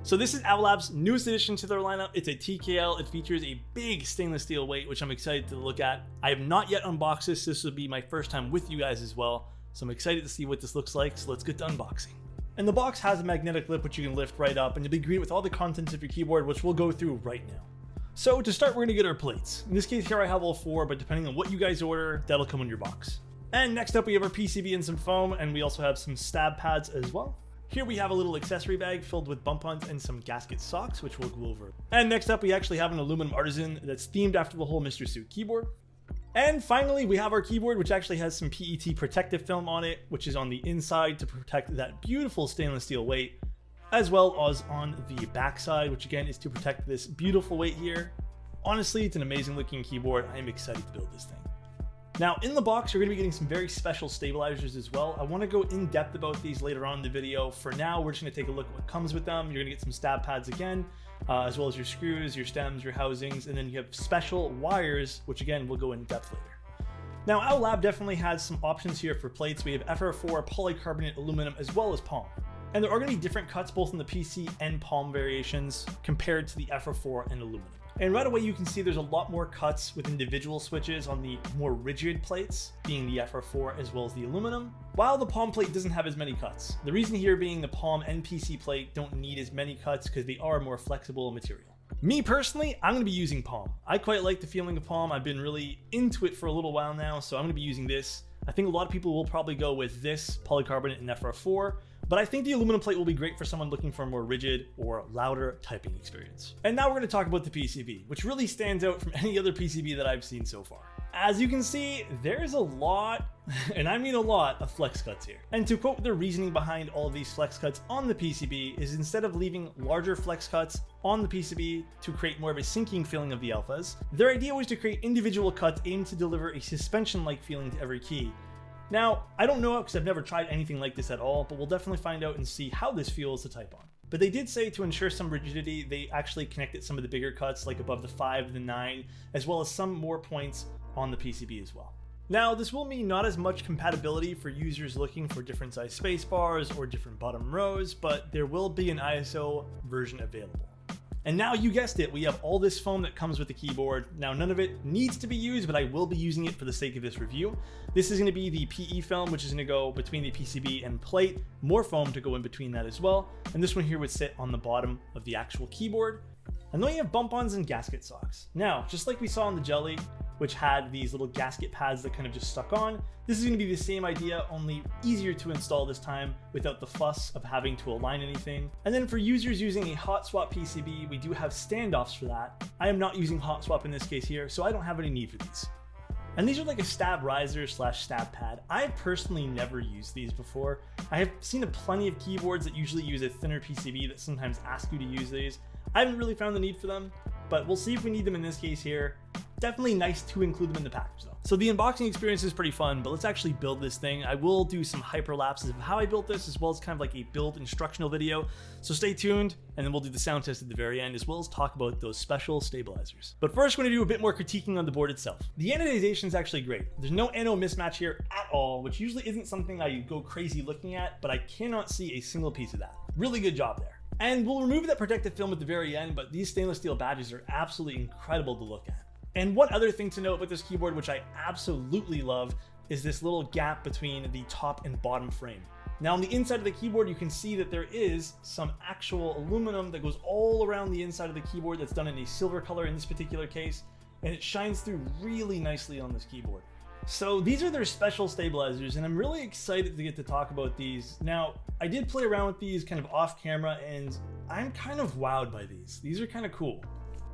So this is OwLab's newest addition to their lineup. It's a TKL. It features a big stainless steel weight, which I'm excited to look at. I have not yet unboxed this. This will be my first time with you guys as well. So I'm excited to see what this looks like. So let's get to unboxing. And the box has a magnetic lip, which you can lift right up, and you'll be greeted with all the contents of your keyboard, which we'll go through right now. So to start, we're gonna get our plates. In this case here, I have all 4, but depending on what you guys order, that'll come in your box. And next up, we have our PCB and some foam, and we also have some stab pads as well. Here we have a little accessory bag filled with bump-ons and some gasket socks, which we'll go over. And next up, we actually have an aluminum artisan that's themed after the whole Mr. Suit keyboard. And finally, we have our keyboard, which actually has some PET protective film on it, which is on the inside to protect that beautiful stainless steel weight, as well as on the backside, which again is to protect this beautiful weight here. Honestly, it's an amazing looking keyboard. I am excited to build this thing. Now in the box, you're going to be getting some very special stabilizers as well. I want to go in depth about these later on in the video. For now, we're just going to take a look at what comes with them. You're going to get some stab pads again, as well as your screws, your stems, your housings, and then you have special wires, which again, we'll go in depth later. Now, OwLab definitely has some options here for plates. We have FR4, polycarbonate, aluminum, as well as palm. And there are going to be different cuts both in the PC and palm variations compared to the FR4 and aluminum. And right away you can see there's a lot more cuts with individual switches on the more rigid plates, being the FR4 as well as the aluminum, while the palm plate doesn't have as many cuts. The reason here being the palm and PC plate don't need as many cuts because they are more flexible material. Me personally, I'm going to be using palm. I quite like the feeling of palm. I've been really into it for a little while now, so I'm going to be using this. I think a lot of people will probably go with this polycarbonate and FR4, but I think the aluminum plate will be great for someone looking for a more rigid or louder typing experience. And now we're going to talk about the PCB, which really stands out from any other PCB that I've seen so far. As you can see, there's a lot, and I mean a lot, of flex cuts here. And to quote the reasoning behind all of these flex cuts on the PCB is instead of leaving larger flex cuts on the PCB to create more of a sinking feeling of the alphas, their idea was to create individual cuts aimed to deliver a suspension-like feeling to every key. Now, I don't know because I've never tried anything like this at all, but we'll definitely find out and see how this feels to type on. But they did say to ensure some rigidity, they actually connected some of the bigger cuts, like above the 5 and the 9, as well as some more points on the PCB as well. Now, this will mean not as much compatibility for users looking for different size space bars or different bottom rows, but there will be an ISO version available. And now you guessed it, we have all this foam that comes with the keyboard. Now none of it needs to be used, but I will be using it for the sake of this review. This is going to be the PE film, which is going to go between the PCB and plate, more foam to go in between that as well. And this one here would sit on the bottom of the actual keyboard. And then you have bump-ons and gasket socks. Now, just like we saw on the Jelly, which had these little gasket pads that kind of just stuck on, this is going to be the same idea, only easier to install this time without the fuss of having to align anything. And then for users using a hot swap PCB, we do have standoffs for that. I am not using hot swap in this case here, so I don't have any need for these. And these are like a stab riser / stab pad. I've personally never used these before. I have seen plenty of keyboards that usually use a thinner PCB that sometimes ask you to use these. I haven't really found the need for them, but we'll see if we need them in this case here. Definitely nice to include them in the package though. So the unboxing experience is pretty fun, but let's actually build this thing. I will do some hyperlapses of how I built this, as well as kind of like a build instructional video. So stay tuned, and then we'll do the sound test at the very end, as well as talk about those special stabilizers. But first, we're gonna do a bit more critiquing on the board itself. The anodization is actually great. There's no ano mismatch here at all, which usually isn't something I go crazy looking at, but I cannot see a single piece of that. Really good job there. And we'll remove that protective film at the very end, but these stainless steel badges are absolutely incredible to look at. And one other thing to note about this keyboard, which I absolutely love, is this little gap between the top and bottom frame. Now on the inside of the keyboard, you can see that there is some actual aluminum that goes all around the inside of the keyboard that's done in a silver color in this particular case, and it shines through really nicely on this keyboard. So these are their special stabilizers, and I'm really excited to get to talk about these. Now, I did play around with these kind of off camera, and I'm kind of wowed by these. These are kind of cool.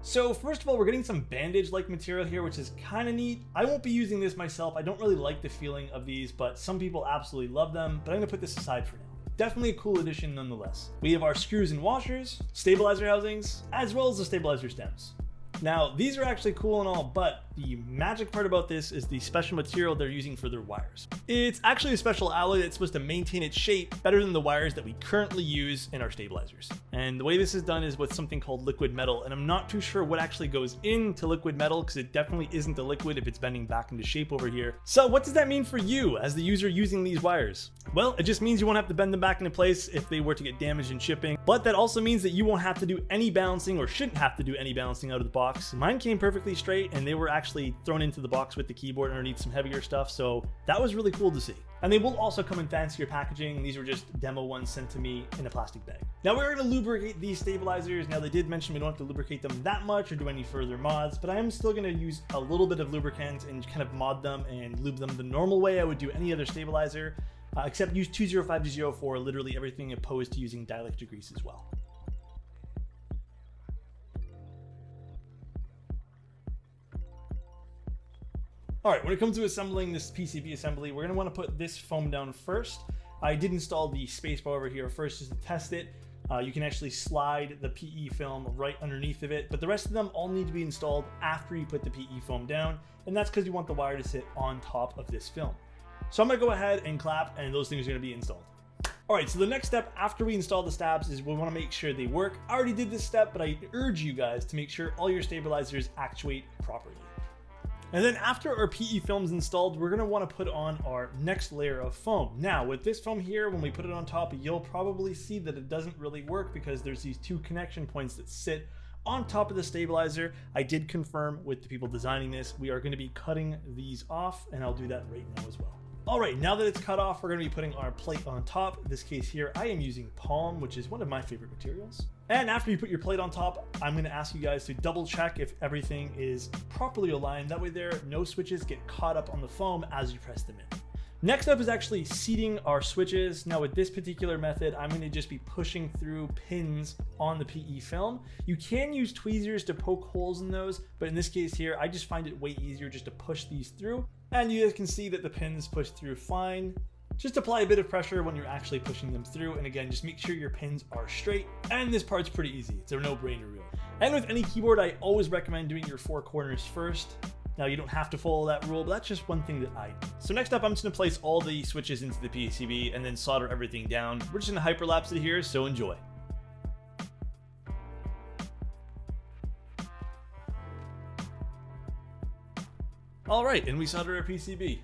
So first of all, we're getting some bandage-like material here, which is kind of neat. I won't be using this myself. I don't really like the feeling of these, but some people absolutely love them, but I'm gonna put this aside for now. Definitely a cool addition nonetheless. We have our screws and washers, stabilizer housings, as well as the stabilizer stems. Now, these are actually cool and all, but the magic part about this is the special material they're using for their wires. It's actually a special alloy that's supposed to maintain its shape better than the wires that we currently use in our stabilizers. And the way this is done is with something called liquid metal, and I'm not too sure what actually goes into liquid metal because it definitely isn't a liquid if it's bending back into shape over here. So what does that mean for you as the user using these wires? Well, it just means you won't have to bend them back into place if they were to get damaged in shipping, but that also means that you won't have to do any balancing, or shouldn't have to do any balancing out of the box. Mine came perfectly straight, and they were actually thrown into the box with the keyboard underneath some heavier stuff, so that was really cool to see. And they will also come in fancier packaging. These were just demo ones sent to me in a plastic bag. Now we're going to lubricate these stabilizers. Now they did mention we don't have to lubricate them that much or do any further mods, but I am still going to use a little bit of lubricant and kind of mod them and lube them the normal way I would do any other stabilizer, except use 205 for literally everything opposed to using dielectric grease as well. All right, when it comes to assembling this PCB assembly, we're gonna wanna put this foam down first. I did install the spacebar over here first just to test it. You can actually slide the PE film right underneath of it, but the rest of them all need to be installed after you put the PE foam down, and that's because you want the wire to sit on top of this film. So I'm gonna go ahead and clap, and those things are gonna be installed. All right, so the next step after we install the stabs is we wanna make sure they work. I already did this step, but I urge you guys to make sure all your stabilizers actuate properly. And then after our PE film's installed, we're gonna wanna put on our next layer of foam. Now with this foam here, when we put it on top, you'll probably see that it doesn't really work because there's these two connection points that sit on top of the stabilizer. I did confirm with the people designing this, we are gonna be cutting these off, and I'll do that right now as well. All right, now that it's cut off, we're gonna be putting our plate on top. In this case here, I am using palm, which is one of my favorite materials. And after you put your plate on top, I'm gonna ask you guys to double check if everything is properly aligned. That way no switches get caught up on the foam as you press them in. Next up is actually seating our switches. Now with this particular method, I'm gonna just be pushing through pins on the PE film. You can use tweezers to poke holes in those, but in this case here, I just find it way easier just to push these through. And you guys can see that the pins push through fine. Just apply a bit of pressure when you're actually pushing them through. And again, just make sure your pins are straight. And this part's pretty easy. It's a no-brainer really. And with any keyboard, I always recommend doing your four corners first. Now you don't have to follow that rule, but that's just one thing that I do. So next up, I'm just gonna place all the switches into the PCB and then solder everything down. We're just gonna hyperlapse it here, so enjoy. All right, and we soldered our PCB.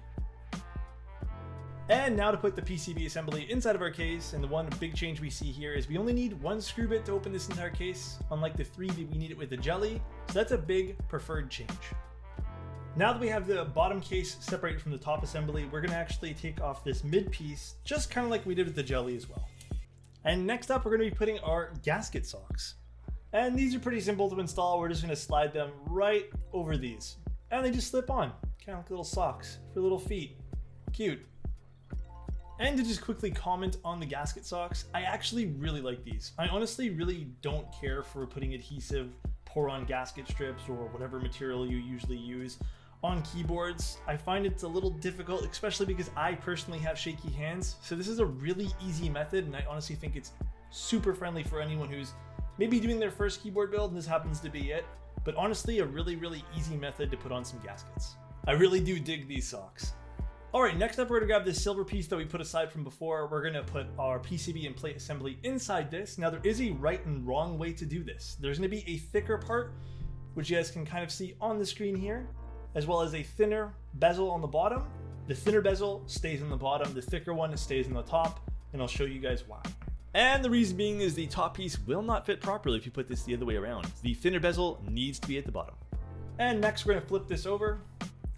And now to put the PCB assembly inside of our case, and the one big change we see here is we only need one screw bit to open this entire case, unlike the 3 that we need it with the jelly, so that's a big preferred change. Now that we have the bottom case separated from the top assembly, we're gonna actually take off this mid piece, just kind of like we did with the jelly as well. And next up, we're gonna be putting our gasket socks. And these are pretty simple to install. We're just gonna slide them right over these. And they just slip on, kind of like little socks for little feet. Cute. And to just quickly comment on the gasket socks, I actually really like these. I honestly really don't care for putting adhesive pour-on gasket strips or whatever material you usually use on keyboards. I find it's a little difficult, especially because I personally have shaky hands. So this is a really easy method, and I honestly think it's super friendly for anyone who's maybe doing their first keyboard build, and this happens to be it. But honestly, a really easy method to put on some gaskets. I really do dig these socks. All right, next up, we're gonna grab this silver piece that we put aside from before. We're gonna put our PCB and plate assembly inside this. Now there is a right and wrong way to do this. There's gonna be a thicker part, which you guys can kind of see on the screen here, as well as a thinner bezel on the bottom. The thinner bezel stays on the bottom, the thicker one stays on the top, and I'll show you guys why. And the reason being is the top piece will not fit properly if you put this the other way around. The thinner bezel needs to be at the bottom. And next we're gonna flip this over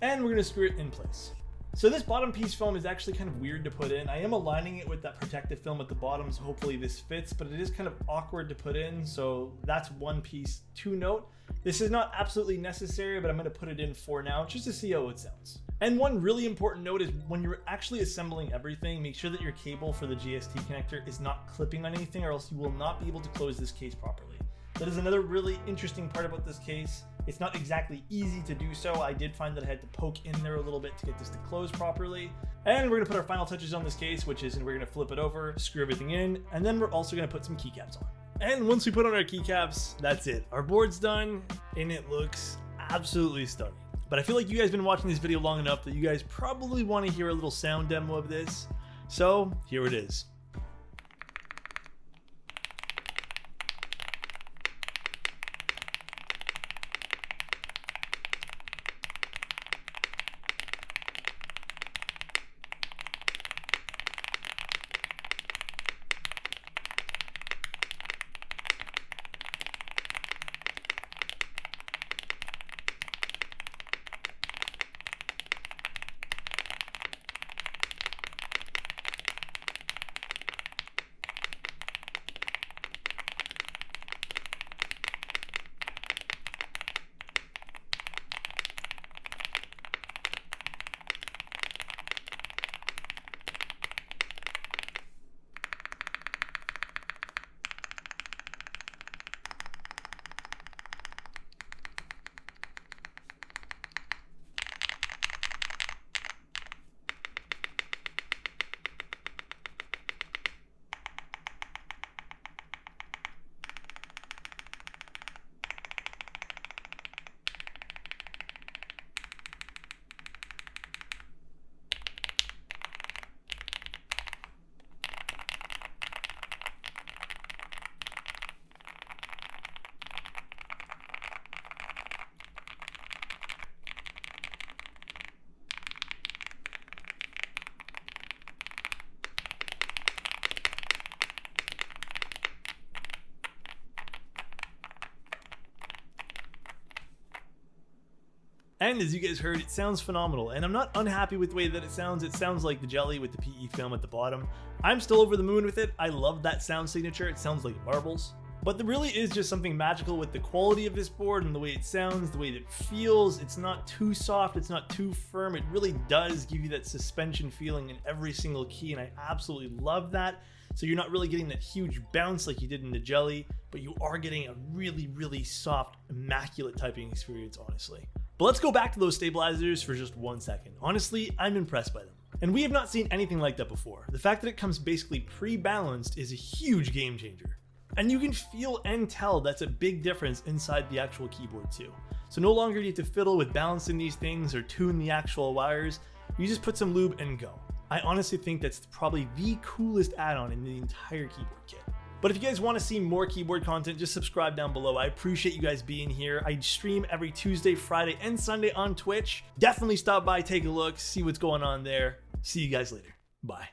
and we're gonna screw it in place. So this bottom piece foam is actually kind of weird to put in. I am aligning it with that protective film at the bottom, so hopefully this fits, but it is kind of awkward to put in. So that's one piece to note. This is not absolutely necessary, but I'm gonna put it in for now just to see how it sounds. And one really important note is when you're actually assembling everything, make sure that your cable for the GST connector is not clipping on anything, or else you will not be able to close this case properly. That is another really interesting part about this case. It's not exactly easy to do so. I did find that I had to poke in there a little bit to get this to close properly. And we're gonna put our final touches on this case, which is we're gonna flip it over, screw everything in, and then we're also gonna put some keycaps on. And once we put on our keycaps, that's it. Our board's done and it looks absolutely stunning. But I feel like you guys have been watching this video long enough that you guys probably want to hear a little sound demo of this. So here it is. And as you guys heard, it sounds phenomenal, and I'm not unhappy with the way that it sounds. It sounds like the jelly with the PE film at the bottom. I'm still over the moon with it. I love that sound signature. It sounds like marbles. But there really is just something magical with the quality of this board and the way it sounds, the way it feels. It's not too soft, it's not too firm. It really does give you that suspension feeling in every single key, and I absolutely love that. So you're not really getting that huge bounce like you did in the jelly, but you are getting a really, really soft, immaculate typing experience, honestly. But let's go back to those stabilizers for just 1 second. Honestly, I'm impressed by them. And we have not seen anything like that before. The fact that it comes basically pre-balanced is a huge game changer. And you can feel and tell that's a big difference inside the actual keyboard too. So no longer do you have to fiddle with balancing these things or tune the actual wires. You just put some lube and go. I honestly think that's probably the coolest add-on in the entire keyboard kit. But if you guys want to see more keyboard content, just subscribe down below. I appreciate you guys being here. I stream every Tuesday, Friday, and Sunday on Twitch. Definitely stop by, take a look, see what's going on there. See you guys later. Bye.